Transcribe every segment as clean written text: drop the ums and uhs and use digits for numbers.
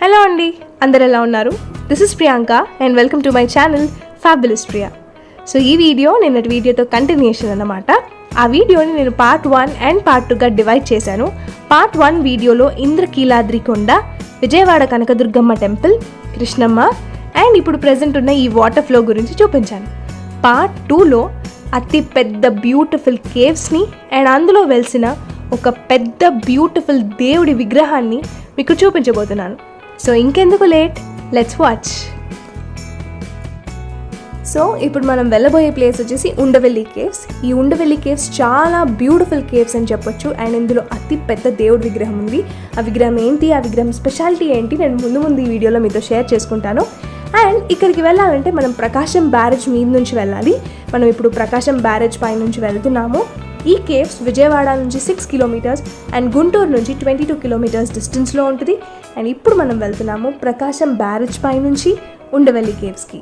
Hello అండి, అందరు ఎలా ఉన్నారు? This is Priyanka and welcome to my channel fabulous Priya. So ఈ వీడియో నిన్నటి వీడియోతో కంటిన్యూషన్ అన్నమాట. ఆ వీడియోని నేను పార్ట్ 1 అండ్ పార్ట్ 2గా డివైడ్ చేశాను. పార్ట్ 1 వీడియోలో ఇంద్రకీలాద్రి కొండ, విజయవాడ కనకదుర్గమ్మ టెంపుల్, కృష్ణమ్మ అండ్ ఇప్పుడు ప్రెజెంట్ ఉన్న ఈ వాటర్ ఫ్లో గురించి చూపించాను. పార్ట్ 2లో అతి పెద్ద బ్యూటిఫుల్ కేవ్స్ని అండ్ అందులో వెలిసిన ఒక పెద్ద బ్యూటిఫుల్ దేవుడి విగ్రహాన్ని మీకు చూపించబోతున్నాను. సో ఇంకెందుకు లేట్, లెట్స్ వాచ్. సో ఇప్పుడు మనం వెళ్ళబోయే ప్లేస్ వచ్చేసి ఉండవెల్లి కేవ్స్. ఈ ఉండవెల్లి కేవ్స్ చాలా బ్యూటిఫుల్ కేవ్స్ అని చెప్పొచ్చు. అండ్ ఇందులో అతి పెద్ద దేవుడి విగ్రహం ఉంది. ఆ విగ్రహం ఏంటి, ఆ విగ్రహం స్పెషాలిటీ ఏంటి, నేను ముందు ఈ వీడియోలో మీతో షేర్ చేసుకుంటాను. అండ్ ఇక్కడికి వెళ్ళాలంటే మనం ప్రకాశం బ్యారేజ్ మీద నుంచి వెళ్ళాలి. మనం ఇప్పుడు ప్రకాశం బ్యారేజ్ పై నుంచి వెళ్తున్నాము. ఈ కేవ్స్ విజయవాడ నుంచి 6 కిలోమీటర్స్ అండ్ గుంటూరు నుంచి 22 కిలోమీటర్స్ డిస్టెన్స్లో ఉంటుంది. అండ్ ఇప్పుడు మనం వెళ్తున్నాము ప్రకాశం బ్యారేజ్ పై నుంచి ఉండవెల్లి కేవ్స్కి.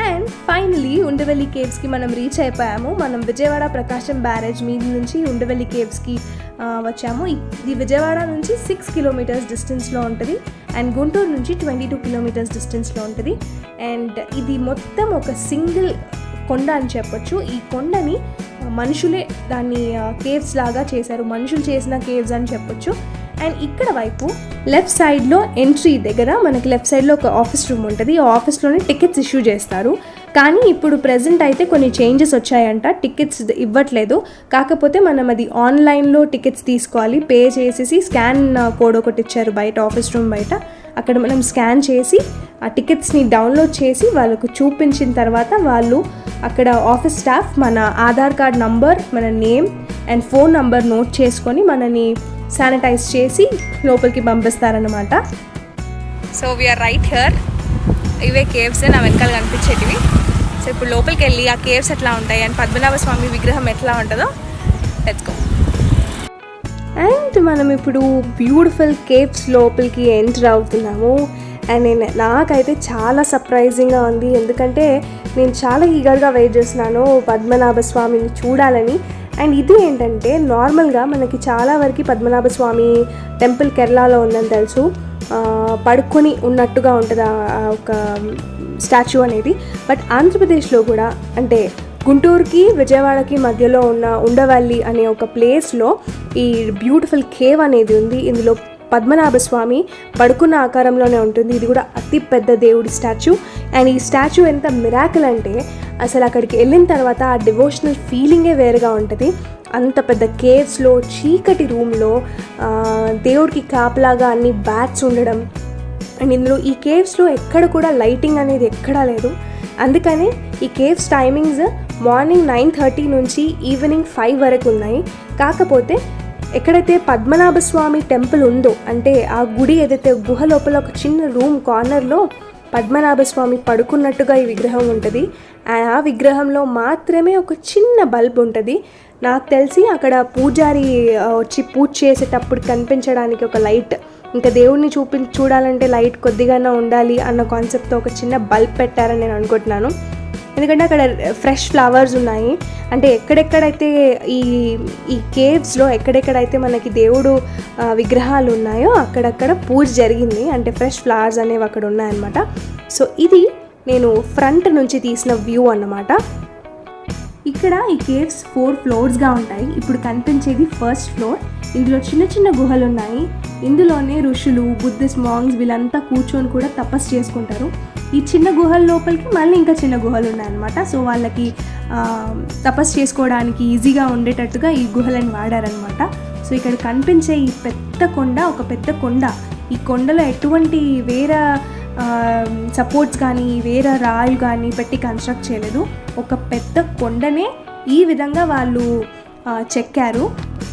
అండ్ ఫైనలీ ఉండవెల్లి కేవ్స్కి మనం రీచ్ అయిపోయాము. మనం విజయవాడ ప్రకాశం బ్యారేజ్ మీద నుంచి ఉండవెల్లి కేవ్స్కి వచ్చాము. ఇది విజయవాడ నుంచి 6 కిలోమీటర్స్ డిస్టెన్స్లో ఉంటుంది అండ్ గుంటూరు నుంచి 22 కిలోమీటర్స్ డిస్టెన్స్లో ఉంటుంది. అండ్ ఇది మొత్తం ఒక సింగిల్ కొండ అని చెప్పొచ్చు. ఈ కొండని మనుషులే దాన్ని కేవ్స్ లాగా చేశారు, మనుషులు చేసిన కేవ్స్ అని చెప్పొచ్చు. అండ్ ఇక్కడ వైపు లెఫ్ట్ సైడ్లో ఎంట్రీ దగ్గర మనకి లెఫ్ట్ సైడ్లో ఒక ఆఫీస్ రూమ్ ఉంటుంది. ఆ ఆఫీస్లోనే టికెట్స్ ఇష్యూ చేస్తారు. కానీ ఇప్పుడు ప్రెజెంట్ అయితే కొన్ని చేంజెస్ వచ్చాయంట, టికెట్స్ ఇవ్వట్లేదు. కాకపోతే మనం అది ఆన్లైన్లో టికెట్స్ తీసుకోవాలి. పే చేసేసి స్కాన్ కోడ్ ఒకటి ఇచ్చారు బయట, ఆఫీస్ రూమ్ బయట. అక్కడ మనం స్కాన్ చేసి ఆ టికెట్స్ని డౌన్లోడ్ చేసి వాళ్ళకు చూపించిన తర్వాత వాళ్ళు అక్కడ ఆఫీస్ స్టాఫ్ మన ఆధార్ కార్డ్ నంబర్, మన name and phone number note చేసుకొని మనని శానిటైజ్ చేసి లోపలికి పంపిస్తారనమాట. So we are right here. ఇవే కేవ్స్ నా వెనకాల కనిపించేటివి. సో ఇప్పుడు లోపలికి వెళ్ళి ఆ కేవ్స్ ఎట్లా ఉంటాయి అండ్ పద్మనాభ స్వామి విగ్రహం ఎట్లా ఉంటుందో లెట్స్ గో. అండ్ మనం ఇప్పుడు బ్యూటిఫుల్ కేవ్స్ లోపలికి ఎంటర్ అవుతున్నాము. అండ్ నాకైతే చాలా సర్ప్రైజింగ్గా ఉంది, ఎందుకంటే నేను చాలా ఈగర్గా వెయిట్ చేస్తున్నాను పద్మనాభ స్వామిని చూడాలని. అండ్ ఇది ఏంటంటే నార్మల్గా మనకి చాలా వరకు పద్మనాభ స్వామి టెంపుల్ కేరళలో ఉందని తెలుసు, పడుకొని ఉన్నట్టుగా ఉంటుంది ఒక స్టాచ్యూ అనేది. బట్ ఆంధ్రప్రదేశ్లో కూడా, అంటే గుంటూరుకి విజయవాడకి మధ్యలో ఉన్న ఉండవల్లి అనే ఒక ప్లేస్లో ఈ బ్యూటిఫుల్ కేవ్ అనేది ఉంది. ఇందులో పద్మనాభ స్వామి పడుకున్న ఆకారంలోనే ఉంటుంది. ఇది కూడా అతి పెద్ద దేవుడి స్టాచ్యూ. అండ్ ఈ స్టాచ్యూ ఎంత మిరాకిల్ అంటే అసలు అక్కడికి వెళ్ళిన తర్వాత ఆ డివోషనల్ ఫీలింగే వేరుగా ఉంటుంది. అంత పెద్ద కేవ్స్లో చీకటి రూమ్లో దేవుడికి కాపలాగా అన్ని బ్యాట్స్ ఉండడం. అండ్ ఇందులో ఈ కేవ్స్లో ఎక్కడ కూడా లైటింగ్ అనేది ఎక్కడా లేదు. అందుకని ఈ కేవ్స్ టైమింగ్స్ మార్నింగ్ 9:30 నుంచి ఈవినింగ్ 5 వరకు ఉన్నాయి. కాకపోతే ఎక్కడైతే పద్మనాభ స్వామి టెంపుల్ ఉందో, అంటే ఆ గుడి ఏదైతే గుహ లోపల ఒక చిన్న రూమ్ కార్నర్లో పద్మనాభ స్వామి పడుకున్నట్టుగా ఈ విగ్రహం ఉంటుంది. ఆ విగ్రహంలో మాత్రమే ఒక చిన్న బల్బ్ ఉంటుంది. నాకు తెలిసి అక్కడ పూజారి వచ్చి పూజ చేసేటప్పుడు కనిపించడానికి ఒక లైట్, ఇంకా దేవుడిని చూడాలంటే లైట్ కొద్దిగానే ఉండాలి అన్న కాన్సెప్ట్తో ఒక చిన్న బల్బ్ పెట్టారని నేను అనుకుంటున్నాను. ఎందుకంటే అక్కడ ఫ్రెష్ ఫ్లవర్స్ ఉన్నాయి. అంటే ఎక్కడెక్కడైతే ఈ కేవ్స్లో ఎక్కడెక్కడైతే మనకి దేవుడు విగ్రహాలు ఉన్నాయో అక్కడక్కడ పూజ జరిగింది, అంటే ఫ్రెష్ ఫ్లవర్స్ అనేవి అక్కడ ఉన్నాయన్నమాట. సో ఇది నేను ఫ్రంట్ నుంచి తీసిన వ్యూ అన్నమాట. ఇక్కడ ఈ కేవ్స్ 4 ఫ్లోర్స్గా ఉంటాయి. ఇప్పుడు కనిపించేది ఫస్ట్ ఫ్లోర్. ఇందులో చిన్న చిన్న గుహలు ఉన్నాయి. ఇందులోనే ఋషులు, బుద్ధిస్ట్ మాంగ్స్ వీళ్ళంతా కూర్చొని కూడా తపస్సు చేసుకుంటారు. ఈ చిన్న గుహల లోపలికి మళ్ళీ ఇంకా చిన్న గుహలు ఉన్నాయన్నమాట. సో వాళ్ళకి తపస్సు చేసుకోవడానికి ఈజీగా ఉండేటట్టుగా ఈ గుహలను వాడారనమాట. సో ఇక్కడ కనిపించే ఈ పెద్ద కొండ ఒక పెద్ద కొండ. ఈ కొండలో ఎటువంటి వేరే సపోర్ట్స్ కానీ వేరే రాళ్ళు కానీ పెట్టి కన్స్ట్రక్ట్ చేయలేదు. ఒక పెద్ద కొండనే ఈ విధంగా వాళ్ళు చెక్కారు.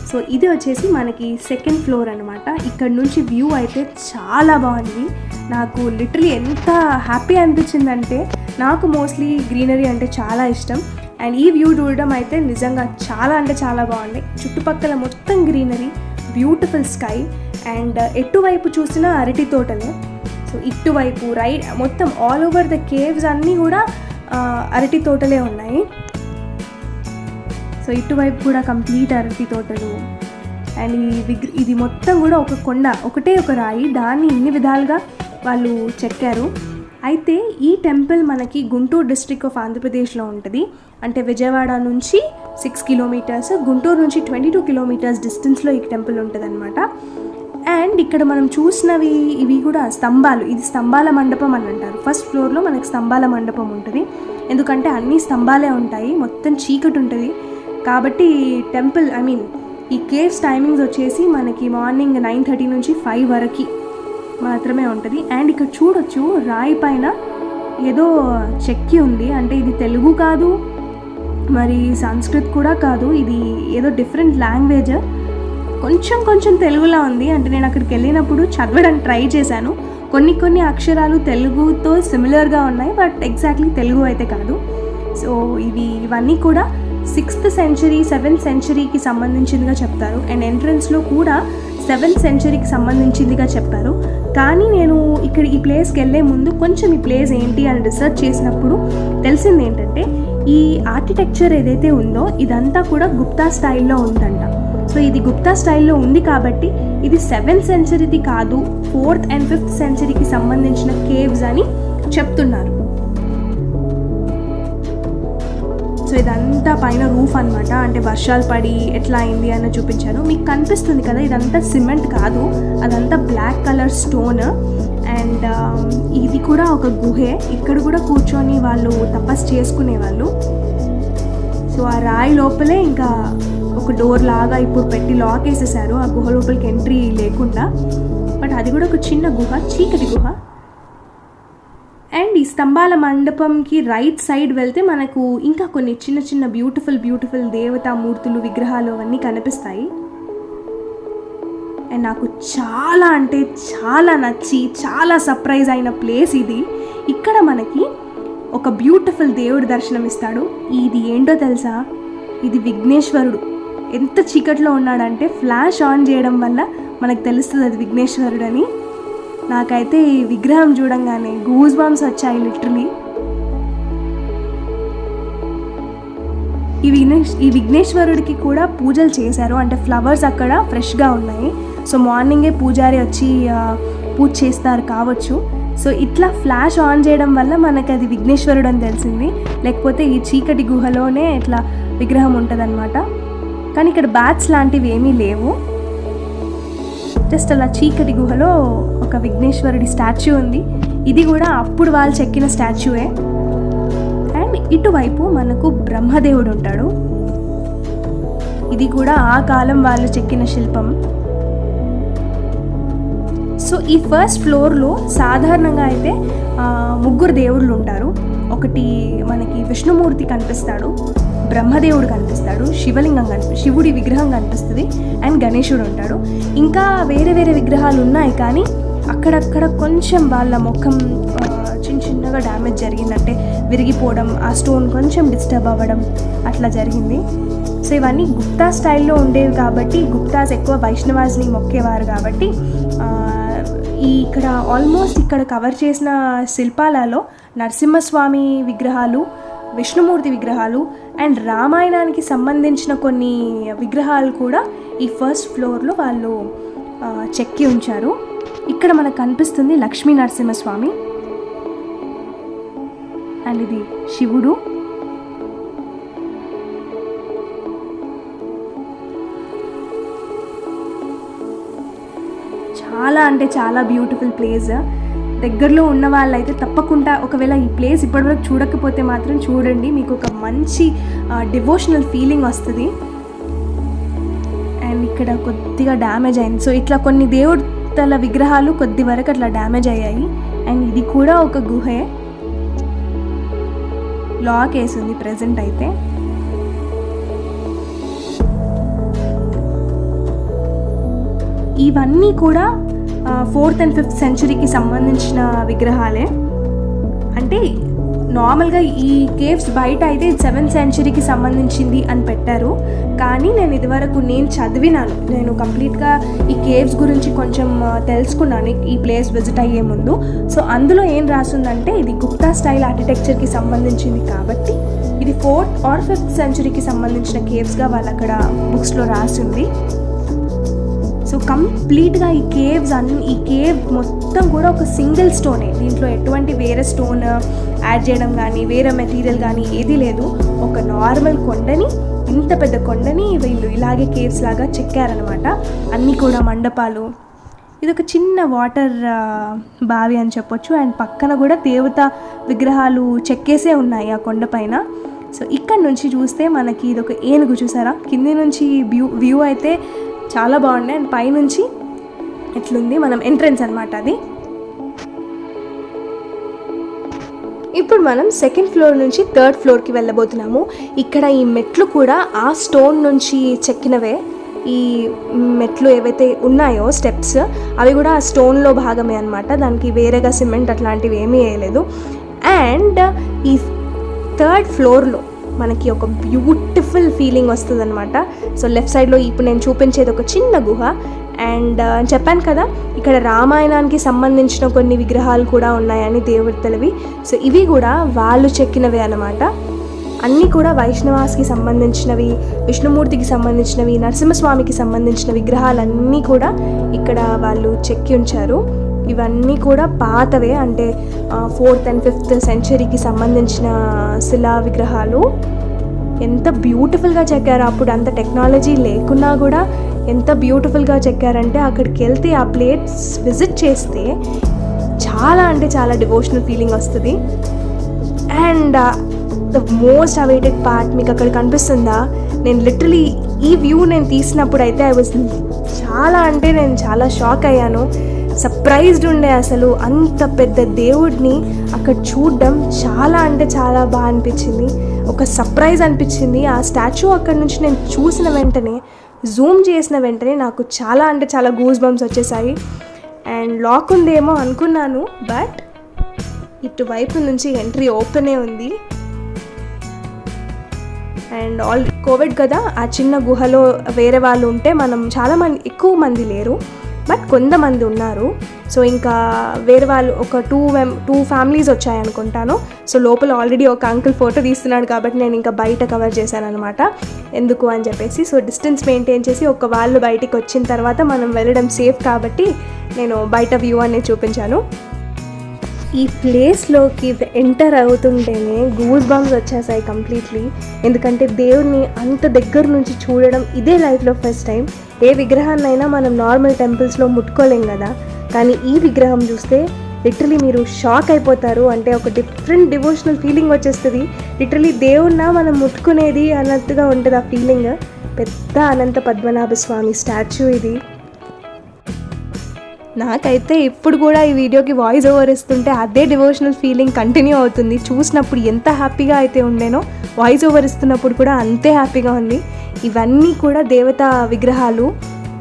సో ఇది వచ్చేసి మనకి సెకండ్ ఫ్లోర్ అనమాట. ఇక్కడ నుంచి వ్యూ అయితే చాలా బాగుంది. నాకు లిటరలీ ఎంత హ్యాపీ అనిపించిందంటే, నాకు మోస్ట్లీ గ్రీనరీ అంటే చాలా ఇష్టం. అండ్ ఈ వ్యూ చూడడం అయితే నిజంగా చాలా అంటే చాలా బాగుంది. చుట్టుపక్కల మొత్తం గ్రీనరీ, బ్యూటిఫుల్ స్కై అండ్ ఎటువైపు చూసినా అరటి తోటలే. సో ఇటువైపు రైట్ మొత్తం ఆల్ ఓవర్ ద కేవ్స్ అన్నీ కూడా అరటి తోటలే ఉన్నాయి. సో ఇటువైపు కూడా కంప్లీట్ అరటి తోటలు. అండ్ ఇది మొత్తం కూడా ఒక కొండ, ఒకటే ఒక రాయి, దాన్ని ఇన్ని విధాలుగా వాళ్ళు చెక్కారు. అయితే ఈ టెంపుల్ మనకి గుంటూరు డిస్ట్రిక్ట్ ఆఫ్ ఆంధ్రప్రదేశ్లో ఉంటుంది. అంటే విజయవాడ నుంచి 6 కిలోమీటర్స్, గుంటూరు నుంచి 22 కిలోమీటర్స్ డిస్టెన్స్లో ఈ టెంపుల్ ఉంటుంది అనమాట. అండ్ ఇక్కడ మనం చూసినవి ఇవి కూడా స్తంభాలు, ఇది స్తంభాల మండపం అని అంటారు. ఫస్ట్ ఫ్లోర్లో మనకి స్తంభాల మండపం ఉంటుంది, ఎందుకంటే అన్ని స్తంభాలే ఉంటాయి, మొత్తం చీకటి ఉంటుంది కాబట్టి. టెంపుల్ ఈ కేవ్స్ టైమింగ్స్ వచ్చేసి మనకి మార్నింగ్ 9:30 నుంచి 5 వరకు మాత్రమే ఉంటుంది. అండ్ ఇక్కడ చూడొచ్చు రాయి పైన ఏదో చెక్కి ఉంది, అంటే ఇది తెలుగు కాదు, మరి సంస్కృత్ కూడా కాదు, ఇది ఏదో డిఫరెంట్ లాంగ్వేజ్, కొంచెం తెలుగులా ఉంది. అంటే నేను అక్కడికి వెళ్ళినప్పుడు చదవడానికి ట్రై చేశాను, కొన్ని అక్షరాలు తెలుగుతో సిమిలర్గా ఉన్నాయి, బట్ ఎగ్జాక్ట్లీ తెలుగు అయితే కాదు. సో ఇవన్నీ కూడా 6th సెంచరీ 7th సెంచరీకి సంబంధించిందిగా చెప్తారు. అండ్ ఎంట్రన్స్లో కూడా 7th సెంచరీకి సంబంధించిందిగా చెప్పారు. కానీ నేను ఇక్కడ ఈ ప్లేస్కి వెళ్ళే ముందు కొంచెం ఈ ప్లేస్ ఏంటి అని రీసెర్చ్ చేసినప్పుడు తెలిసింది ఏంటంటే, ఈ ఆర్కిటెక్చర్ ఏదైతే ఉందో ఇదంతా కూడా గుప్తా స్టైల్లో ఉందంట. సో ఇది గుప్తా స్టైల్లో ఉంది కాబట్టి ఇది 7th సెంచరీది కాదు, 4th and 5th సెంచరీకి సంబంధించిన కేవ్స్ అని చెప్తున్నారు. సో ఇదంతా పైన రూఫ్ అనమాట, అంటే వర్షాలు పడి ఎట్లా అయింది అని చూపించాను. మీకు కనిపిస్తుంది కదా, ఇదంతా సిమెంట్ కాదు, అదంతా బ్లాక్ కలర్ స్టోన్. అండ్ ఇది కూడా ఒక గుహే, ఇక్కడ కూడా కూర్చొని వాళ్ళు తపస్సు చేసుకునేవాళ్ళు. సో ఆ రాయి లోపలే ఇంకా ఒక డోర్ లాగా ఇప్పుడు పెట్టి లాక్ వేసేసారు, ఆ గుహ లోపలికి ఎంట్రీ లేకుండా. బట్ అది కూడా ఒక చిన్న గుహ, చీకటి గుహ. అండ్ ఈ స్తంభాల మండపంకి రైట్ సైడ్ వెళ్తే మనకు ఇంకా కొన్ని చిన్న బ్యూటిఫుల్ దేవతామూర్తులు, విగ్రహాలు అవన్నీ కనిపిస్తాయి. అండ్ నాకు చాలా అంటే చాలా నచ్చి చాలా సర్ప్రైజ్ అయిన ప్లేస్ ఇది. ఇక్కడ మనకి ఒక బ్యూటిఫుల్ దేవుడి దర్శనం ఇస్తాడు. ఇది ఏంటో తెలుసా, ఇది విఘ్నేశ్వరుడు. ఎంత చీకట్లో ఉన్నాడంటే ఫ్లాష్ ఆన్ చేయడం వల్ల మనకు తెలుస్తుంది అది విఘ్నేశ్వరుడు అని. నాకైతే ఈ విగ్రహం చూడంగానే గూస్ బంప్స్ వచ్చాయి లిటరలీ. ఈ విఘ్నేశ్వరుడికి కూడా పూజలు చేశారు, అంటే ఫ్లవర్స్ అక్కడ ఫ్రెష్గా ఉన్నాయి. సో మార్నింగే పూజారి వచ్చి పూజ చేస్తారు కావచ్చు. సో ఇట్లా ఫ్లాష్ ఆన్ చేయడం వల్ల మనకు అది విఘ్నేశ్వరుడు అని తెలిసింది, లేకపోతే ఈ చీకటి గుహలోనే ఇట్లా విగ్రహం ఉంటుందన్నమాట. కానీ ఇక్కడ బ్యాట్స్ లాంటివి ఏమీ లేవు, జస్ట్ అలా చీకటి గుహలో ఒక విఘ్నేశ్వరుడి స్టాచ్యూ ఉంది. ఇది కూడా అప్పుడు వాళ్ళు చెక్కిన స్టాచ్యూయే. అండ్ ఇటువైపు మనకు బ్రహ్మదేవుడు ఉంటాడు, ఇది కూడా ఆ కాలం వాళ్ళు చెక్కిన శిల్పం. సో ఈ ఫస్ట్ ఫ్లోర్లో సాధారణంగా అయితే 3 దేవుళ్ళు ఉంటారు. ఒకటి మనకి విష్ణుమూర్తి కనిపిస్తాడు, బ్రహ్మదేవుడు కనిపిస్తాడు, శివుడి విగ్రహం కనిపిస్తుంది, అండ్ గణేశుడు ఉంటాడు. ఇంకా వేరే విగ్రహాలు ఉన్నాయి, కానీ అక్కడక్కడ కొంచెం వాళ్ళ ముఖం చిన్నగా డ్యామేజ్ జరిగిందంటే విరిగిపోవడం, ఆ స్టోన్ కొంచెం డిస్టర్బ్ అవ్వడం అట్లా జరిగింది. సో ఇవన్నీ గుప్తా స్టైల్లో ఉండేవి కాబట్టి, గుప్తాస్ ఎక్కువ వైష్ణవాస్ని మొక్కేవారు కాబట్టి ఇక్కడ ఆల్మోస్ట్ ఇక్కడ కవర్ చేసిన శిల్పాలలో నరసింహస్వామి విగ్రహాలు, విష్ణుమూర్తి విగ్రహాలు అండ్ రామాయణానికి సంబంధించిన కొన్ని విగ్రహాలు కూడా ఈ ఫస్ట్ ఫ్లోర్లో వాళ్ళు చెక్కి ఉంచారు. ఇక్కడ మనకు కనిపిస్తుంది లక్ష్మీ నరసింహస్వామి, అండ్ ఇది శివుడు. చాలా అంటే చాలా బ్యూటిఫుల్ ప్లేస్. దగ్గరలో ఉన్న వాళ్ళైతే తప్పకుండా ఒకవేళ ఈ ప్లేస్ ఇప్పటివరకు చూడకపోతే మాత్రం చూడండి, మీకు ఒక మంచి డివోషనల్ ఫీలింగ్ వస్తుంది. అండ్ ఇక్కడ కొద్దిగా డ్యామేజ్ అయింది, సో ఇట్లా కొన్ని దేవుడుల విగ్రహాలు కొద్ది వరకు అట్లా డ్యామేజ్ అయ్యాయి. అండ్ ఇది కూడా ఒక గుహే, లాక్ వేసింది ప్రెజెంట్ అయితే. ఇవన్నీ కూడా 4th and 5th సెంచరీకి సంబంధించిన విగ్రహాలే. అంటే నార్మల్గా ఈ కేవ్స్ బయట అయితే 7th సెంచరీకి సంబంధించింది అని పెట్టారు, కానీ నేను ఇదివరకు చదివినాను, నేను కంప్లీట్గా ఈ కేవ్స్ గురించి కొంచెం తెలుసుకున్నాను ఈ ప్లేస్ విజిట్ అయ్యే ముందు. సో అందులో ఏం రాస్తుందంటే ఇది గుప్తా స్టైల్ ఆర్కిటెక్చర్కి సంబంధించింది కాబట్టి ఇది 4th or 5th సెంచరీకి సంబంధించిన కేవ్స్గా వాళ్ళు అక్కడ బుక్స్లో రాసింది. సో కంప్లీట్గా ఈ కేవ్ మొత్తం కూడా ఒక సింగిల్ స్టోనే, దీంట్లో ఎటువంటి వేరే స్టోన్ యాడ్ చేయడం కానీ వేరే మెటీరియల్ కానీ ఏదీ లేదు. ఒక నార్మల్ కొండని, ఇంత పెద్ద కొండని వీళ్ళు ఇలాగే కేవ్స్ లాగా చెక్కారనమాట. అన్నీ కూడా మండపాలు. ఇది ఒక చిన్న వాటర్ బావి అని చెప్పొచ్చు. అండ్ పక్కన కూడా దేవత విగ్రహాలు చెక్కేసే ఉన్నాయి ఆ కొండపైన. సో ఇక్కడ నుంచి చూస్తే మనకి ఇది ఒక ఏనుగు, చూసారా? కింది నుంచి వ్యూ అయితే చాలా బాగుంది. అండ్ పైనుంచి ఎట్లుంది, మనం ఎంట్రన్స్ అనమాట అది. ఇప్పుడు మనం సెకండ్ ఫ్లోర్ నుంచి థర్డ్ ఫ్లోర్కి వెళ్ళబోతున్నాము. ఇక్కడ ఈ మెట్లు కూడా ఆ స్టోన్ నుంచి చెక్కినవే. ఈ మెట్లు ఏవైతే ఉన్నాయో స్టెప్స్, అవి కూడా ఆ స్టోన్లో భాగమే అనమాట. దానికి వేరేగా సిమెంట్ అట్లాంటివి ఏమీ వేయలేదు. అండ్ ఈ థర్డ్ ఫ్లోర్లో మనకి ఒక బ్యూటిఫుల్ ఫీలింగ్ వస్తుంది అనమాట. సో లెఫ్ట్ సైడ్లో ఇప్పుడు నేను చూపించేది ఒక చిన్న గుహ. అండ్ చెప్పాను కదా, ఇక్కడ రామాయణానికి సంబంధించిన కొన్ని విగ్రహాలు కూడా ఉన్నాయని దేవతలవి. సో ఇవి కూడా వాళ్ళు చెక్కినవే అన్నమాట. అన్నీ కూడా వైష్ణవాస్కి సంబంధించినవి, విష్ణుమూర్తికి సంబంధించినవి, నరసింహస్వామికి సంబంధించిన విగ్రహాలన్నీ కూడా ఇక్కడ వాళ్ళు చెక్కి ఉంచారు. ఇవన్నీ కూడా పాతవే, అంటే 4th and 5th centuryకి సంబంధించిన శిలా విగ్రహాలు. ఎంత బ్యూటిఫుల్గా చెక్కారు. అప్పుడు అంత టెక్నాలజీ లేకున్నా కూడా ఎంత బ్యూటిఫుల్గా చెక్కారంటే అక్కడికి వెళ్తే ఆ ప్లేస్ విజిట్ చేస్తే చాలా అంటే చాలా డివోషనల్ ఫీలింగ్ వస్తుంది. And the most awaited part మీకు అక్కడ కనిపిస్తుందా? నేను లిటరలీ ఈ వ్యూ నేను తీసినప్పుడు అయితే నేను చాలా షాక్ అయ్యాను. సర్ప్రైజ్డ్ ఉండే. అసలు అంత పెద్ద దేవుడిని అక్కడ చూడడం చాలా అంటే చాలా బాగా అనిపించింది. ఒక సర్ప్రైజ్ అనిపించింది. ఆ స్టాచ్యూ అక్కడ నుంచి నేను చూసిన వెంటనే, జూమ్ చేసిన వెంటనే నాకు చాలా అంటే చాలా గూస్ బంప్స్ వచ్చేసాయి. అండ్ లాక్ ఉందేమో అనుకున్నాను, బట్ ఇటువైపు నుంచి ఎంట్రీ ఓపెనే ఉంది. అండ్ కోవిడ్ కదా, ఆ చిన్న గుహలో వేరే వాళ్ళు ఉంటే ఎక్కువ మంది లేరు, బట్ కొంతమంది ఉన్నారు. సో ఇంకా వేరే వాళ్ళు ఒక టూ ఫ్యామిలీస్ వచ్చాయనుకుంటాను. సో లోపల ఆల్రెడీ ఒక అంకుల్ ఫోటో తీస్తున్నాడు కాబట్టి నేను ఇంకా బయట కవర్ చేశాను అనమాట. ఎందుకు అని చెప్పేసి, సో డిస్టెన్స్ మెయింటైన్ చేసి ఒక వాళ్ళు బయటికి వచ్చిన తర్వాత మనం వెళ్ళడం సేఫ్ కాబట్టి నేను బయట వ్యూ అనేది చూపించాను. ఈ ప్లేస్లోకి ఎంటర్ అవుతుంటేనే గూస్ బంప్స్ వచ్చేసాయి కంప్లీట్లీ. ఎందుకంటే దేవుడిని అంత దగ్గర నుంచి చూడడం ఇదే లైఫ్లో ఫస్ట్ టైం. ఏ విగ్రహాన్నైనా మనం నార్మల్ టెంపుల్స్లో ముట్టుకోలేం కదా, కానీ ఈ విగ్రహం చూస్తే లిటరలీ మీరు షాక్ అయిపోతారు. అంటే ఒక డిఫరెంట్ డివోషనల్ ఫీలింగ్ వచ్చేస్తుంది. లిటరలీ దేవుడినా మనం ముట్టుకునేది అన్నట్టుగా ఉంటుంది ఆ ఫీలింగ్. పెద్ద అనంత పద్మనాభ స్వామి స్టాచ్యూ ఇది. నాకైతే ఇప్పుడు కూడా ఈ వీడియోకి వాయిస్ ఓవర్ ఇస్తుంటే అదే డివోషనల్ ఫీలింగ్ కంటిన్యూ అవుతుంది. చూసినప్పుడు ఎంత హ్యాపీగా అయితే ఉండేనో, వాయిస్ ఓవర్ ఇస్తున్నప్పుడు కూడా అంతే హ్యాపీగా ఉంది. ఇవన్నీ కూడా దేవతా విగ్రహాలు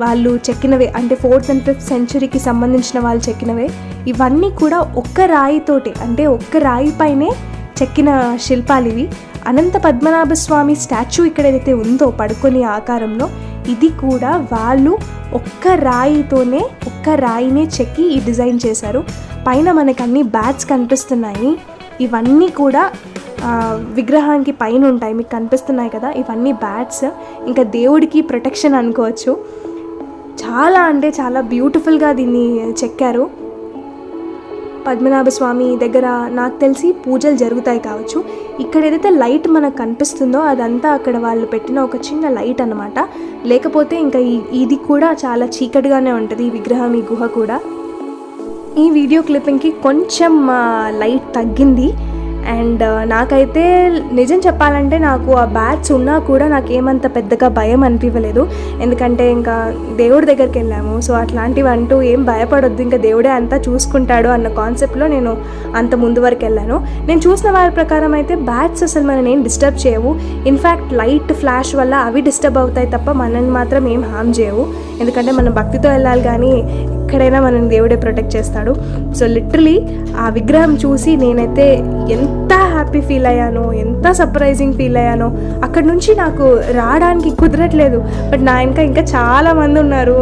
వాళ్ళు చెక్కినవే, అంటే 4th and 5th centuryకి సంబంధించిన వాళ్ళు చెక్కినవే. ఇవన్నీ కూడా ఒక్క రాయితోటే, అంటే ఒక్క రాయి పైనే చెక్కిన శిల్పాలు ఇవి. అనంత పద్మనాభ స్వామి స్టాచ్యూ ఇక్కడ ఏదైతే ఉందో పడుకొని ఆకారంలో, ఇది కూడా వాళ్ళు ఒక్క రాయినే చెక్కి ఈ డిజైన్ చేశారు. పైన మనకు అన్ని బ్యాట్స్ కనిపిస్తున్నాయి. ఇవన్నీ కూడా విగ్రహానికి పైన ఉంటాయి, మీకు కనిపిస్తున్నాయి కదా, ఇవన్నీ బ్యాట్స్. ఇంకా దేవుడికి ప్రొటెక్షన్ అనుకోవచ్చు. చాలా అంటే చాలా బ్యూటిఫుల్గా దీన్ని చెక్కారు. పద్మనాభ స్వామి దగ్గర నాకు తెలిసి పూజలు జరుగుతాయి కావచ్చు. ఇక్కడ ఏదైతే లైట్ మనకు కనిపిస్తుందో అదంతా అక్కడ వాళ్ళు పెట్టిన ఒక చిన్న లైట్ అన్నమాట. లేకపోతే ఇంకా ఇది కూడా చాలా చీకటిగానే ఉంటుంది, ఈ విగ్రహం, ఈ గుహ కూడా. ఈ వీడియో క్లిప్పింగ్కి కొంచెం లైట్ తగ్గింది. అండ్ నాకైతే నిజం చెప్పాలంటే నాకు ఆ బ్యాట్స్ ఉన్నా కూడా నాకేమంత పెద్దగా భయం అనిపించలేదు. ఎందుకంటే ఇంకా దేవుడి దగ్గరికి వెళ్ళాము, సో అట్లాంటివి అంటూ ఏం భయపడొద్దు, ఇంకా దేవుడే అంతా చూసుకుంటాడు అన్న కాన్సెప్ట్లో నేను అంత ముందు వరకు వెళ్ళాను. నేను చూసిన వారి ప్రకారం అయితే బ్యాట్స్ అసలు మనని ఏం డిస్టర్బ్ చేయవు. ఇన్ఫ్యాక్ట్ లైట్ ఫ్లాష్ వల్ల అవి డిస్టర్బ్ అవుతాయి తప్ప మనల్ని మాత్రం ఏం హామ్ చేయవు. ఎందుకంటే మనం భక్తితో వెళ్ళాలి, కానీ ఎక్కడైనా మనం దేవుడే ప్రొటెక్ట్ చేస్తాడు. సో లిటరలీ ఆ విగ్రహం చూసి నేనైతే ఎంత హ్యాపీ ఫీల్ అయ్యానో, ఎంత సర్ప్రైజింగ్ ఫీల్ అయ్యానో. అక్కడ నుంచి నాకు రావడానికి కుదరట్లేదు, బట్ నా ఇంకా చాలా మంది ఉన్నారు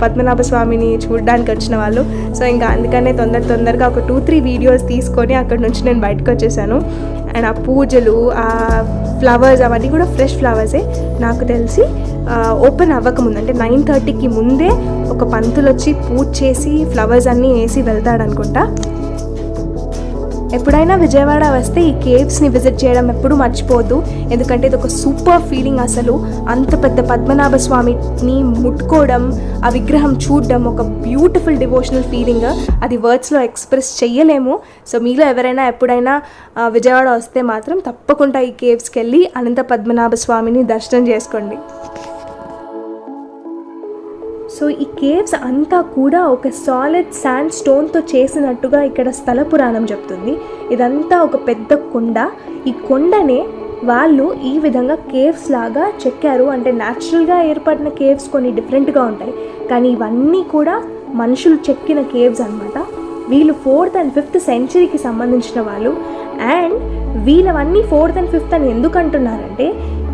పద్మనాభ స్వామిని చూడడానికి వచ్చిన వాళ్ళు. సో ఇంకా అందుకనే తొందరగా ఒక 2-3 వీడియోస్ తీసుకొని అక్కడ నుంచి నేను బయటకు వచ్చేసాను. అండ్ ఆ పూజలు, ఆ ఫ్లవర్స్ అవన్నీ కూడా ఫ్రెష్ ఫ్లవర్సే. నాకు తెలిసి ఓపెన్ అవ్వకముందు, అంటే 9:30కి ముందే ఒక పంతులు వచ్చి పూజ చేసి ఫ్లవర్స్ అన్నీ వేసి వెళ్తాడనుకుంటా. ఎప్పుడైనా విజయవాడ వస్తే ఈ కేవ్స్ని విజిట్ చేయడం ఎప్పుడూ మర్చిపోవద్దు, ఎందుకంటే ఇది ఒక సూపర్ ఫీలింగ్. అసలు అంత పెద్ద పద్మనాభ స్వామిని ముట్టుకోవడం, ఆ విగ్రహం చూడడం ఒక బ్యూటిఫుల్ డివోషనల్ ఫీలింగ్. అది వర్డ్స్లో ఎక్స్ప్రెస్ చెయ్యలేము. సో మీలో ఎవరైనా ఎప్పుడైనా విజయవాడ వస్తే మాత్రం తప్పకుండా ఈ కేవ్స్కి వెళ్ళి అనంత పద్మనాభ స్వామిని దర్శనం చేసుకోండి. సో ఈ కేవ్స్ అంతా కూడా ఒక సాలిడ్ శాండ్ స్టోన్తో చేసినట్టుగా ఇక్కడ స్థల పురాణం చెప్తుంది. ఇదంతా ఒక పెద్ద కొండ. ఈ కొండనే వాళ్ళు ఈ విధంగా కేవ్స్ లాగా చెక్కారు. అంటే న్యాచురల్గా ఏర్పడిన కేవ్స్ కొన్ని డిఫరెంట్గా ఉంటాయి, కానీ ఇవన్నీ కూడా మనుషులు చెక్కిన కేవ్స్ అన్నమాట. వీళ్ళు 4th and 5th సెంచరీకి సంబంధించిన వాళ్ళు. అండ్ వీళ్ళవన్నీ 4th and 5th అని ఎందుకు అంటున్నారంటే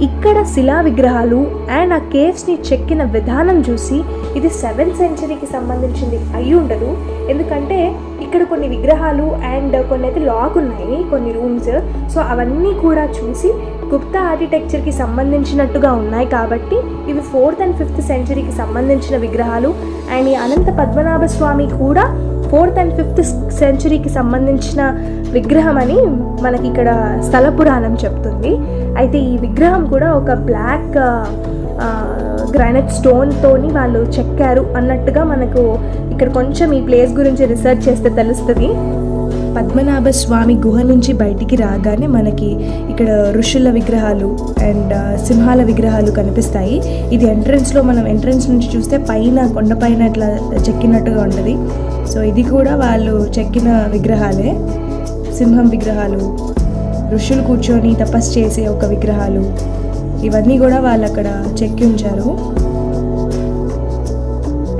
ఇక్కడ శిలా విగ్రహాలు అండ్ ఆ కేవ్స్ని చెక్కిన విధానం చూసి ఇది 7th సెంచరీకి సంబంధించింది అయి ఉండదు. ఎందుకంటే ఇక్కడ కొన్ని విగ్రహాలు అండ్ కొన్ని అయితే లాక్ ఉన్నాయి, కొన్ని రూమ్స్. సో అవన్నీ కూడా చూసి గుప్తా ఆర్కిటెక్చర్కి సంబంధించినట్టుగా ఉన్నాయి కాబట్టి ఇవి 4th and 5th సెంచరీకి సంబంధించిన విగ్రహాలు. అండ్ ఈ అనంత పద్మనాభ స్వామి కూడా 4th and 5th సెంచరీకి సంబంధించిన విగ్రహం అని మనకి ఇక్కడ స్థల పురాణం చెప్తుంది. అయితే ఈ విగ్రహం కూడా ఒక బ్లాక్ గ్రానైట్ స్టోన్తోని వాళ్ళు చెక్కారు అన్నట్టుగా మనకు ఇక్కడ కొంచెం ఈ ప్లేస్ గురించి రీసెర్చ్ చేస్తే తెలుస్తుంది. పద్మనాభ స్వామి గుహ నుంచి బయటికి రాగానే మనకి ఇక్కడ ఋషుల విగ్రహాలు అండ్ సింహాల విగ్రహాలు కనిపిస్తాయి. ఇది ఎంట్రన్స్లో మనం ఎంట్రన్స్ నుంచి చూస్తే పైన కొండపైన ఇట్లా చెక్కినట్టుగా ఉంటుంది. సో ఇది కూడా వాళ్ళు చెక్కిన విగ్రహాలే, సింహం విగ్రహాలు, ఋషులు కూర్చొని తపస్సు చేసే ఒక విగ్రహాలు, ఇవన్నీ కూడా వాళ్ళు అక్కడ చెక్కి ఉంచారు.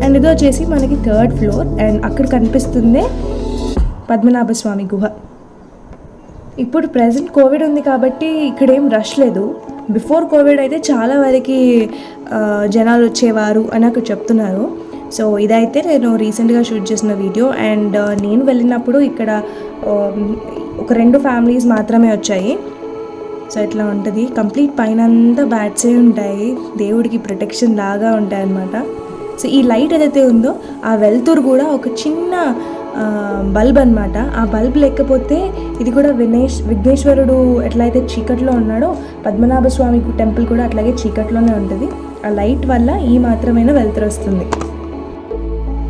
అండ్ ఇది వచ్చేసి మనకి 3rd floor అండ్ అక్కడ కనిపిస్తుందే పద్మనాభ స్వామి గుహ. ఇప్పుడు ప్రజెంట్ కోవిడ్ ఉంది కాబట్టి ఇక్కడేం రష్ లేదు. బిఫోర్ కోవిడ్ అయితే చాలా వరకు జనాలు వచ్చేవారు అని అక్కడ చెప్తున్నారు. సో ఇదైతే నేను రీసెంట్గా షూట్ చేసిన వీడియో. అండ్ నేను వెళ్ళినప్పుడు ఇక్కడ ఒక 2 ఫ్యామిలీస్ మాత్రమే వచ్చాయి. సో ఇట్లా ఉంటుంది. కంప్లీట్ పైన అంతా బ్యాట్సే ఉంటాయి, దేవుడికి ప్రొటెక్షన్ లాగా ఉంటాయి అన్నమాట. సో ఈ లైట్ ఏదైతే ఉందో ఆ వెలుతురు కూడా ఒక చిన్న బల్బ్ అనమాట. ఆ బల్బ్ లేకపోతే ఇది కూడా విఘ్నేశ్వరుడు ఎట్లయితే చీకట్లో ఉన్నాడో పద్మనాభ స్వామి టెంపుల్ కూడా అట్లాగే చీకట్లోనే ఉంటుంది. ఆ లైట్ వల్ల ఈ మాత్రమైన వెలుతురు వస్తుంది.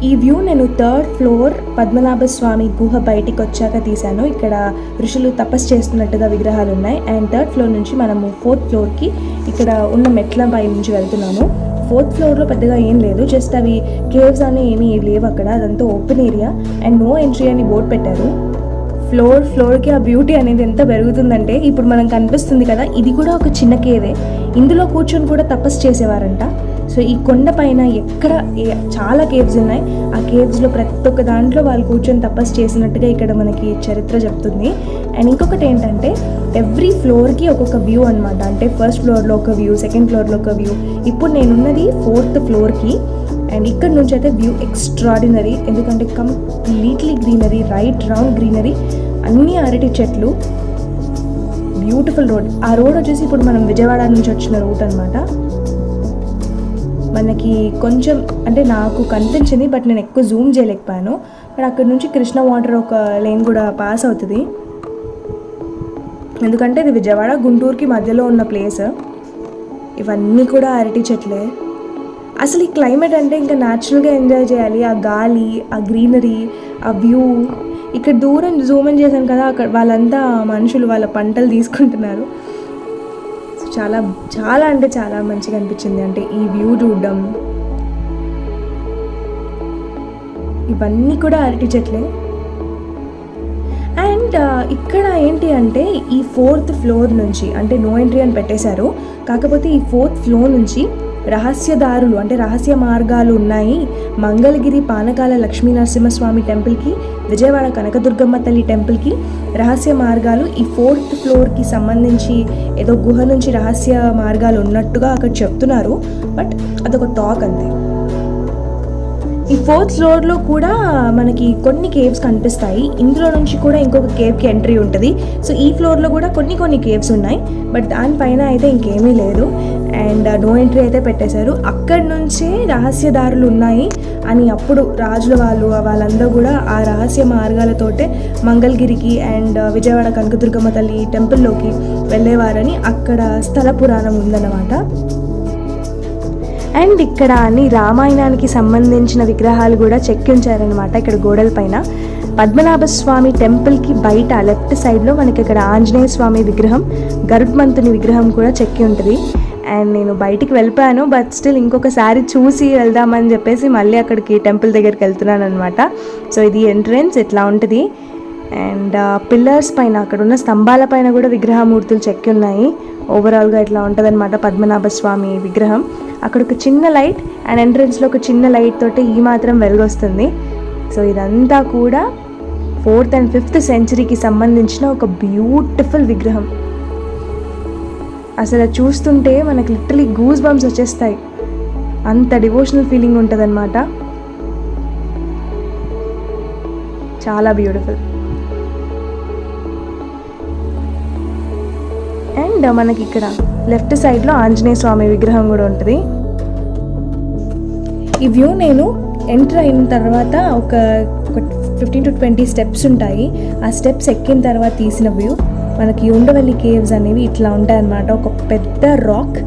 ఈ వ్యూ నేను 3rd floor పద్మనాభ స్వామి గుహ బయటికి వచ్చాక తీశాను. ఇక్కడ ఋషులు తపస్సు చేస్తున్నట్టుగా విగ్రహాలు ఉన్నాయి. అండ్ 3rd floor నుంచి మనము 4th floorకి ఇక్కడ ఉన్న మెట్ల పై నుంచి వెళ్తున్నాము. 4th floorలో పెద్దగా ఏం లేదు, జస్ట్ అవి కేవ్స్ అని ఏమీ లేవు అక్కడ. అదంతా open area and no entry అని బోర్డు పెట్టారు. ఫ్లోర్కి ఆ బ్యూటీ అనేది ఎంత పెరుగుతుందంటే ఇప్పుడు మనం కనిపిస్తుంది కదా, ఇది కూడా ఒక చిన్న కేవే. ఇందులో కూర్చొని కూడా తపస్సు చేసేవారంట. సో ఈ కొండ పైన ఎక్కడ చాలా కేవ్స్ ఉన్నాయి. ఆ కేవ్స్లో ప్రతి ఒక్క దాంట్లో వాళ్ళు కూర్చొని తపస్సు చేసినట్టుగా ఇక్కడ మనకి చరిత్ర చెప్తుంది. అండ్ ఇంకొకటి ఏంటంటే ఎవ్రీ ఫ్లోర్కి ఒక్కొక్క వ్యూ అనమాట. అంటే 1st floorలో ఒక వ్యూ, 2nd floorలో ఒక వ్యూ. ఇప్పుడు నేనున్నది 4th floorకి. అండ్ ఇక్కడ నుంచి అయితే వ్యూ ఎక్స్ట్రాడినరీ, ఎందుకంటే completely greenery, right round greenery, అన్ని అరటి చెట్లు, బ్యూటిఫుల్ రోడ్. ఆ రోడ్ వచ్చేసి ఇప్పుడు మనం విజయవాడ నుంచి వచ్చిన రూట్ అనమాట. మనకి కొంచెం అంటే నాకు కనిపించింది, బట్ నేను ఎక్కువ జూమ్ చేయలేకపోయాను. బట్ అక్కడ నుంచి కృష్ణ వాటర్ ఒక లేన్ కూడా పాస్ అవుతుంది, ఎందుకంటే ఇది విజయవాడ గుంటూరుకి మధ్యలో ఉన్న ప్లేస్. ఇవన్నీ కూడా అరటి చెట్లే. అసలు ఈ క్లైమేట్ అంటే ఇంకా న్యాచురల్గా ఎంజాయ్ చేయాలి. ఆ గాలి, ఆ గ్రీనరీ, ఆ వ్యూ. ఇక్కడ దూరం జూమ్ చేశాను కదా, అక్కడ వాళ్ళంతా మనుషులు వాళ్ళ పంటలు తీసుకుంటున్నారు. చాలా చాలా అంటే చాలా మంచిగా అనిపించింది. అంటే ఈ వ్యూ చూడడం, ఇవన్నీ కూడా అరటి చెట్లే. అండ్ ఇక్కడ ఏంటి అంటే ఈ 4th floor నుంచి అంటే నో ఎంట్రీ అని పెట్టేశారు. కాకపోతే ఈ 4th floor నుంచి రహస్యదారులు అంటే రహస్య మార్గాలు ఉన్నాయి. మంగళగిరి పానకాల లక్ష్మీ నరసింహస్వామి టెంపుల్కి, విజయవాడ కనకదుర్గమ్మ తల్లి టెంపుల్కి రహస్య మార్గాలు ఈ 4th floorకి సంబంధించి ఏదో గుహ నుంచి రహస్య మార్గాలు ఉన్నట్టుగా అక్కడ చెప్తున్నారు. బట్ అదొక టాక్ అంతే. ఈ 4th ఫ్లోర్లో కూడా మనకి కొన్ని కేవ్స్ కనిపిస్తాయి. ఇందులో నుంచి కూడా ఇంకొక కేవ్కి ఎంట్రీ ఉంటుంది. సో ఈ ఫ్లోర్లో కూడా కొన్ని కేవ్స్ ఉన్నాయి, బట్ దానిపైన అయితే ఇంకేమీ లేదు. అండ్ నో ఎంట్రీ అయితే పెట్టేశారు. అక్కడి నుంచే రహస్యదారులు ఉన్నాయి అని అప్పుడు రాజుల వాళ్ళందరూ కూడా ఆ రహస్య మార్గాలతోటే మంగళగిరికి అండ్ విజయవాడ కనకదుర్గమ్మ తల్లి టెంపుల్లోకి వెళ్ళేవారని అక్కడ స్థల పురాణం ఉందన్నమాట. అండ్ ఇక్కడ అన్ని రామాయణానికి సంబంధించిన విగ్రహాలు కూడా చెక్కి ఉంచారనమాట. ఇక్కడ గోడల పైన పద్మనాభ స్వామి టెంపుల్కి బయట లెఫ్ట్ సైడ్లో మనకి ఇక్కడ ఆంజనేయ స్వామి విగ్రహం, గరుడ్మంతుని విగ్రహం కూడా చెక్కి ఉంటుంది. అండ్ నేను బయటికి వెళ్ళిపోయాను, బట్ స్టిల్ ఇంకొకసారి చూసి వెళ్దామని చెప్పేసి మళ్ళీ అక్కడికి టెంపుల్ దగ్గరికి వెళ్తున్నాను అనమాట. సో ఇది ఎంట్రన్స్ ఇట్లా ఉంటుంది. అండ్ పిల్లర్స్ పైన అక్కడ ఉన్న స్తంభాల పైన కూడా విగ్రహమూర్తులు చెక్కి ఉన్నాయి. ఓవరాల్గా ఇట్లా ఉంటుంది అనమాట పద్మనాభ స్వామి విగ్రహం. అక్కడ ఒక చిన్న లైట్ అండ్ ఎంట్రన్స్లో ఒక చిన్న లైట్ తోటి ఈ మాత్రం వెలుగొస్తుంది. సో ఇదంతా కూడా 4th and 5th సెంచరీకి సంబంధించిన ఒక బ్యూటిఫుల్ విగ్రహం. అసలు చూస్తుంటే మనకి లిటరలీ గూస్ బంప్స్ వచ్చేస్తాయి, అంత డివోషనల్ ఫీలింగ్ ఉంటుంది అనమాట. చాలా బ్యూటిఫుల్. అండ్ మనకి ఇక్కడ లెఫ్ట్ సైడ్లో ఆంజనేయ స్వామి విగ్రహం కూడా ఉంటుంది. ఈ వ్యూ నేను ఎంటర్ అయిన తర్వాత ఒక 15 to 20 స్టెప్స్ ఉంటాయి. ఆ స్టెప్స్ ఎక్కిన తర్వాత తీసిన వ్యూ. మనకి ఉండవల్లి కేవ్స్ అనేవి ఇట్లా ఉంటాయి అన్నమాట. ఒక పెద్ద రాక్,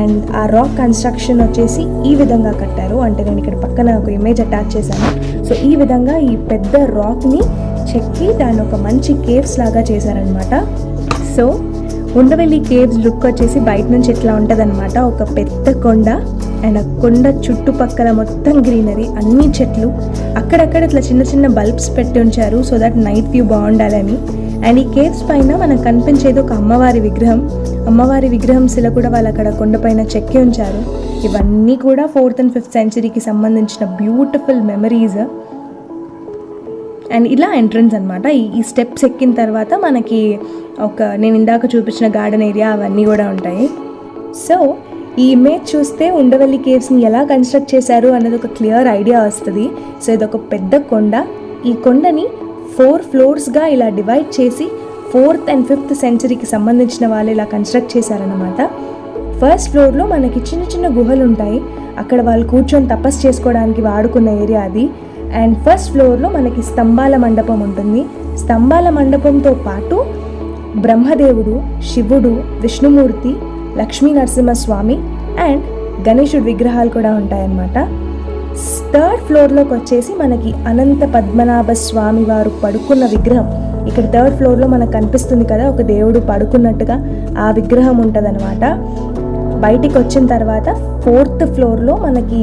అండ్ ఆ రాక్ కన్స్ట్రక్షన్ వచ్చేసి ఈ విధంగా కట్టారు. అంటే నేను ఇక్కడ పక్కన ఒక ఇమేజ్ అటాచ్ చేశాను. సో ఈ విధంగా ఈ పెద్ద రాక్ని చెక్కి దాన్ని ఒక మంచి కేవ్స్ లాగా చేశారనమాట. సో ఉండవల్లి కేవ్స్ లుక్ వచ్చేసి బయట నుంచి ఇట్లా ఉంటుంది అనమాట. ఒక పెద్ద కొండ, అండ్ ఆ కొండ చుట్టుపక్కల మొత్తం గ్రీనరీ, అన్ని చెట్లు, అక్కడక్కడ ఇట్లా చిన్న చిన్న బల్బ్స్ పెట్టి ఉంచారు సో దట్ నైట్ వ్యూ బాగుండాలని. అండ్ ఈ కేవ్స్ పైన మనకు కనిపించేది ఒక అమ్మవారి విగ్రహం శిల కూడా వాళ్ళు అక్కడ కొండపైన చెక్కి ఉంచారు. ఇవన్నీ కూడా 4th and 5th సెంచరీకి సంబంధించిన బ్యూటిఫుల్ మెమరీస్. అండ్ ఇలా ఎంట్రన్స్ అనమాట. ఈ స్టెప్స్ ఎక్కిన తర్వాత మనకి నేను ఇందాక చూపించిన గార్డెన్ ఏరియా అవన్నీ కూడా ఉంటాయి. సో ఈ ఇమేజ్ చూస్తే ఉండవల్లి కేవ్స్ని ఎలా కన్స్ట్రక్ట్ చేశారు అన్నది ఒక క్లియర్ ఐడియా వస్తుంది. సో ఇది ఒక పెద్ద కొండ. ఈ కొండని 4 ఫ్లోర్స్గా ఇలా డివైడ్ చేసి 4th and 5th సెంచరీకి సంబంధించిన వాళ్ళు ఇలా కన్స్ట్రక్ట్ చేశారనమాట. ఫస్ట్ ఫ్లోర్లో మనకి చిన్న చిన్న గుహలు ఉంటాయి. అక్కడ వాళ్ళు కూర్చొని తపస్సు చేసుకోవడానికి వాడుకున్న ఏరియా అది. అండ్ ఫస్ట్ ఫ్లోర్లో మనకి స్తంభాల మండపం ఉంటుంది. స్తంభాల మండపంతో పాటు బ్రహ్మదేవుడు, శివుడు, విష్ణుమూర్తి, లక్ష్మీ నరసింహస్వామి అండ్ గణేశుడి విగ్రహాలు కూడా ఉంటాయన్నమాట. 3rd ఫ్లోర్లోకి వచ్చేసి మనకి అనంత పద్మనాభ స్వామి వారు పడుకున్న విగ్రహం. ఇక్కడ 3rd ఫ్లోర్లో మనకు కనిపిస్తుంది కదా, ఒక దేవుడు పడుకున్నట్టుగా ఆ విగ్రహం ఉంటుందన్నమాట. బయటికి వచ్చిన తర్వాత 4th ఫ్లోర్లో మనకి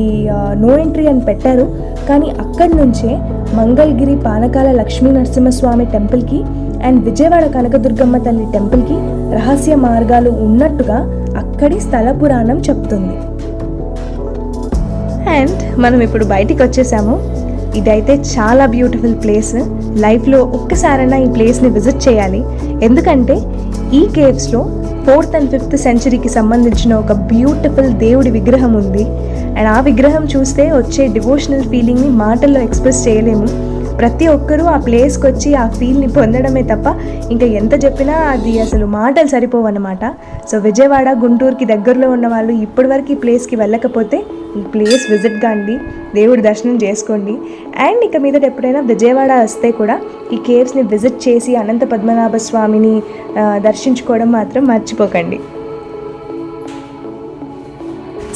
నో ఎంట్రీ అని పెట్టారు, కానీ అక్కడి నుంచే మంగళగిరి పానకాల లక్ష్మీ నరసింహస్వామి టెంపుల్కి అండ్ విజయవాడ కనకదుర్గమ్మ తల్లి టెంపుల్కి రహస్య మార్గాలు ఉన్నట్టుగా అక్కడి స్థల పురాణం చెప్తుంది. అండ్ మనం ఇప్పుడు బయటికి వచ్చేసాము. ఇదైతే చాలా బ్యూటిఫుల్ ప్లేస్. లైఫ్లో ఒక్కసారైనా ఈ ప్లేస్ని విజిట్ చేయాలి. ఎందుకంటే ఈ కేవ్స్లో 4th and 5th సెంచరీకి సంబంధించిన ఒక బ్యూటిఫుల్ దేవుడి విగ్రహం ఉంది. అండ్ ఆ విగ్రహం చూస్తే వచ్చే డివోషనల్ ఫీలింగ్ని మాటల్లో ఎక్స్ప్రెస్ చేయలేము. ప్రతి ఒక్కరూ ఆ ప్లేస్కి వచ్చి ఆ ఫీల్ని పొందడమే తప్ప ఇంకా ఎంత చెప్పినా అది అసలు మాటలు సరిపోవన్నమాట. సో విజయవాడ, గుంటూరుకి దగ్గరలో ఉన్న వాళ్ళు ఇప్పటివరకు ఈ ప్లేస్కి వెళ్ళకపోతే ఈ ప్లేస్ విజిట్ కాండి, దేవుడి దర్శనం చేసుకోండి. అండ్ ఇక మీదట ఎప్పుడైనా విజయవాడ వస్తే కూడా ఈ కేవ్స్ని విజిట్ చేసి అనంత పద్మనాభ స్వామిని దర్శించుకోవడం మాత్రం మర్చిపోకండి.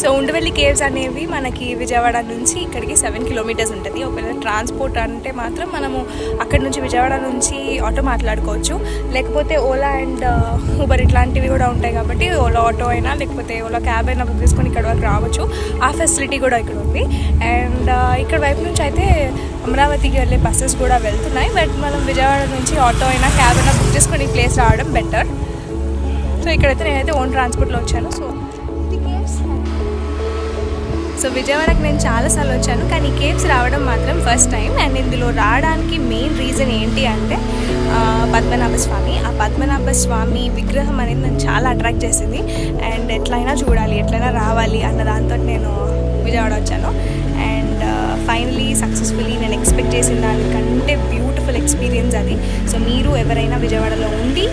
సో ఉండవల్లి కేవ్స్ అనేవి మనకి విజయవాడ నుంచి ఇక్కడికి 7 kilometers ఉంటుంది. ఒకవేళ ట్రాన్స్పోర్ట్ అంటే మాత్రం మనము అక్కడి నుంచి విజయవాడ నుంచి ఆటో మాట్లాడుకోవచ్చు, లేకపోతే ఓలా అండ్ ఊబర్ ఇట్లాంటివి కూడా ఉంటాయి కాబట్టి ఓలా ఆటో అయినా లేకపోతే ఓలా క్యాబ్ అయినా బుక్ చేసుకొని ఇక్కడ వరకు రావచ్చు. ఆ ఫెసిలిటీ కూడా ఇక్కడ ఉంది. అండ్ ఇక్కడ వైపు నుంచి అయితే అమరావతికి వెళ్ళే బస్సెస్ కూడా వెళ్తున్నాయి. బట్ మనం విజయవాడ నుంచి ఆటో అయినా క్యాబ్ అయినా బుక్ చేసుకొని ఈ ప్లేస్ రావడం బెటర్. సో ఇక్కడైతే నేనైతే ఓన్ ట్రాన్స్పోర్ట్లో వచ్చాను. సో విజయవాడకి నేను చాలాసార్లు వచ్చాను, కానీ కేవ్స్ రావడం మాత్రం ఫస్ట్ టైం. అండ్ ఇందులో రావడానికి మెయిన్ రీజన్ ఏంటి అంటే పద్మనాభ స్వామి. ఆ పద్మనాభ స్వామి విగ్రహం అనేది నన్ను చాలా అట్రాక్ట్ చేసింది. అండ్ ఎట్లయినా చూడాలి, ఎట్లయినా రావాలి అన్న దాంతో నేను విజయవాడ వచ్చాను. అండ్ ఫైనలీ సక్సెస్ఫుల్లీ నేను ఎక్స్పెక్ట్ చేసిన దానికంటే బ్యూటిఫుల్ ఎక్స్పీరియన్స్ అది. సో మీరు ఎవరైనా విజయవాడలో ఉండి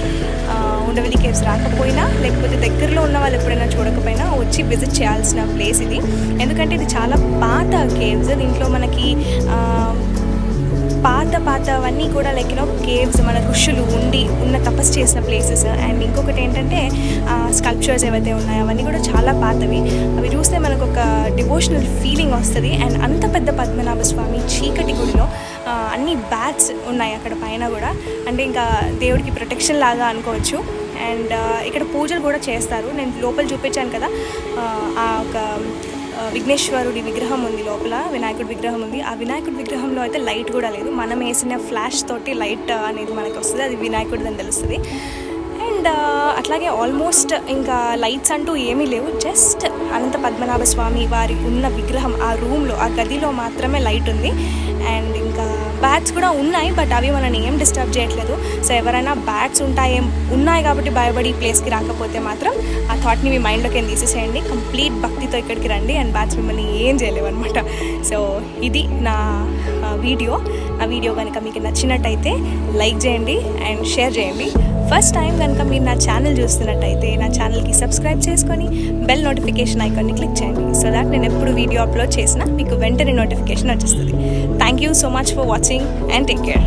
ఉండవల్లి కేవ్స్ రాకపోయినా, లేకపోతే దగ్గరలో ఉన్న వాళ్ళు ఎప్పుడైనా చూడకపోయినా వచ్చి విజిట్ చేయాల్సిన ప్లేస్ ఇది. ఎందుకంటే ఇది చాలా పాత కేవ్స్. దీంట్లో మనకి పాతవన్నీ కూడా లైక్ కేవ్స్, మన ఋషులు ఉన్న తపస్సు చేసిన ప్లేసెస్. అండ్ ఇంకొకటి ఏంటంటే స్కల్ప్చర్స్ ఏవైతే ఉన్నాయో అవన్నీ కూడా చాలా పాతవి. అవి చూస్తే మనకు ఒక డివోషనల్ ఫీలింగ్ వస్తుంది. అండ్ అంత పెద్ద పద్మనాభ స్వామి చీకటి గుడిలో అన్ని బ్యాట్స్ ఉన్నాయి అక్కడ పైన కూడా, అంటే ఇంకా దేవుడికి ప్రొటెక్షన్ లాగా అనుకోవచ్చు. అండ్ ఇక్కడ పూజలు కూడా చేస్తారు. నేను లోపల చూపించాను కదా, ఆ ఒక విఘ్నేశ్వరుడి విగ్రహం ఉంది లోపల, వినాయకుడి విగ్రహం ఉంది. ఆ వినాయకుడి విగ్రహంలో అయితే లైట్ కూడా లేదు. మనం వేసిన ఫ్లాష్ తోటి లైట్ అనేది మనకి వస్తుంది, అది వినాయకుడిది అని తెలుస్తుంది. అండ్ అట్లాగే ఆల్మోస్ట్ ఇంకా లైట్స్ అంటూ ఏమీ లేవు. జస్ట్ అనంత పద్మనాభ స్వామి వారి ఉన్న విగ్రహం ఆ రూమ్లో, ఆ గదిలో మాత్రమే లైట్ ఉంది. అండ్ ఇంకా బ్యాట్స్ కూడా ఉన్నాయి, బట్ అవి మనల్ని ఏం డిస్టర్బ్ చేయట్లేదు. సో ఎవరైనా బ్యాట్స్ ఉన్నాయి కాబట్టి భయపడి ఈ ప్లేస్కి రాకపోతే మాత్రం ఆ థాట్ని మీ మైండ్లోకి తీసేసేయండి. కంప్లీట్ భక్తితో ఇక్కడికి రండి అండ్ బ్యాట్స్ మిమ్మల్ని ఏం చేయలేవు అనమాట. సో ఇది నా వీడియో కనుక మీకు నచ్చినట్టయితే లైక్ చేయండి అండ్ షేర్ చేయండి. ఫస్ట్ టైం కనుక మీరు నా ఛానల్ చూస్తున్నట్టయితే నా ఛానల్కి సబ్స్క్రైబ్ చేసుకొని బెల్ నోటిఫికేషన్ ఐకాన్ని క్లిక్ చేయండి. సో దాట్ నేను ఎప్పుడు వీడియో అప్లోడ్ చేసినా మీకు వెంటనే నోటిఫికేషన్ వచ్చేస్తుంది. Thank you so much for watching and take care.